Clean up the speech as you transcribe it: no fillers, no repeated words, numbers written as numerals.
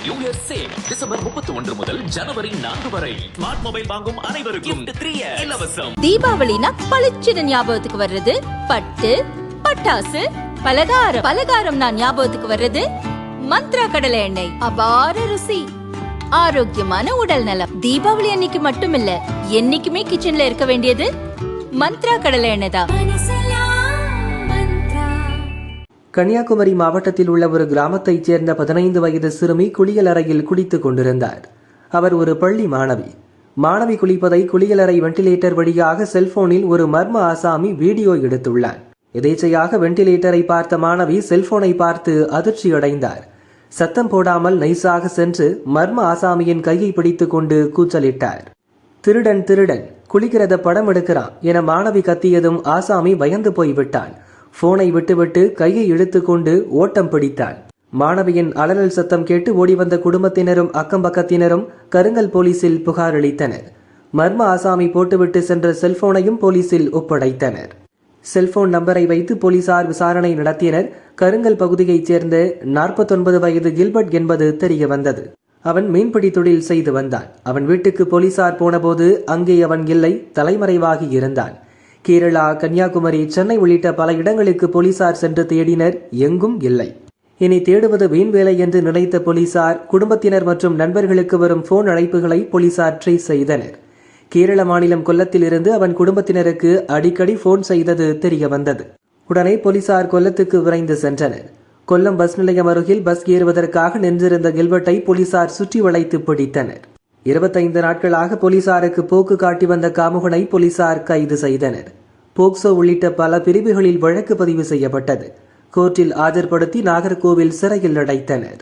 New year sale December 31 முதல் ஜனவரி 4 வரை smart mobile வாங்கும் அனைவருக்கும் 3 இயர் இலவசம். தீபாவளினா பளிச்சுன்னு ஞாபகத்துக்கு வர்றது பட்டு, பட்டாசு, பலகாரம் நான் ஞாபகத்துக்கு வர்றது மந்த்ரா கடலை எண்ணெய். அபார ருசி, ஆரோக்கியமான உடல் நலம். தீபாவளி அன்னைக்கு மட்டும் இல்ல, என்னைக்குமே கிச்சன்ல இருக்க வேண்டியது மந்த்ரா கடலை எண்ணெய் தான். கன்னியாகுமரி மாவட்டத்தில் உள்ள ஒரு கிராமத்தைச் சேர்ந்த 15 வயது சிறுமி குளியலறையில் குளித்துக் கொண்டிருந்தார். அவர் ஒரு பள்ளி மாணவி குளிப்பதை குளியலறை வெண்டிலேட்டர் வழியாக செல்போனில் ஒரு மர்ம ஆசாமி வீடியோ எடுத்துள்ளார். எதேச்சையாக வெண்டிலேட்டரை பார்த்த மாணவி செல்போனை பார்த்து அதிர்ச்சியடைந்தார். சத்தம் போடாமல் நைசாக சென்று மர்ம ஆசாமியின் கையை பிடித்துக் கொண்டு கூச்சலிட்டார். திருடன் குளிக்கிறத படம் எடுக்கிறான் என மாணவி கத்தியதும் ஆசாமி பயந்து போய்விட்டான். போனை விட்டுவிட்டு கையை இழுத்துக்கொண்டு ஓட்டம் பிடித்தான். மாணவியின் அலறல் சத்தம் கேட்டு ஓடிவந்த குடும்பத்தினரும் அக்கம் பக்கத்தினரும் கருங்கல் போலீசில் புகார் அளித்தனர். மர்ம ஆசாமி போட்டுவிட்டு சென்ற செல்போனையும் போலீசில் ஒப்படைத்தனர். செல்போன் நம்பரை வைத்து போலீசார் விசாரணை நடத்தினர். கருங்கல் பகுதியைச் சேர்ந்த 49 வயது கில்பர்ட் என்பது தெரிய வந்தது. அவன் மீன்பிடி தொழில் செய்து வந்தான். அவன் வீட்டுக்கு போலீசார் போனபோது அங்கே அவன் இல்லை, தலைமறைவாகி இருந்தான். கேரளா, கன்னியாகுமரி, சென்னை உள்ளிட்ட பல இடங்களுக்கு போலீசார் சென்று தேடினர். எங்கும் இல்லை. இனி தேடுவது வீண் வேலை என்று நினைத்த போலீசார் குடும்பத்தினர் மற்றும் நண்பர்களுக்கு வரும் போன் அழைப்புகளை போலீசார் ட்ரேஸ் செய்தனர். கேரள மாநிலம் கொல்லத்தில் இருந்து அவன் குடும்பத்தினருக்கு அடிக்கடி போன் செய்தது தெரிய வந்தது. உடனே போலீசார் கொல்லத்துக்கு விரைந்து சென்றனர். கொல்லம் பஸ் நிலையம் அருகில் பஸ் ஏறுவதற்காக நின்றிருந்த கில்பர்ட்டை போலீசார் சுற்றி வளைத்து பிடித்தனர். 25 நாட்களாக போலீசாருக்கு போக்கு காட்டி வந்த காமுகனை போலீசார் கைது செய்தனர். போக்சோ உள்ளிட்ட பல பிரிவுகளில் வழக்கு பதிவு செய்யப்பட்டது. கோர்ட்டில் ஆஜர்படுத்தி நாகர்கோவில் சிறையில் அடைத்தனர்.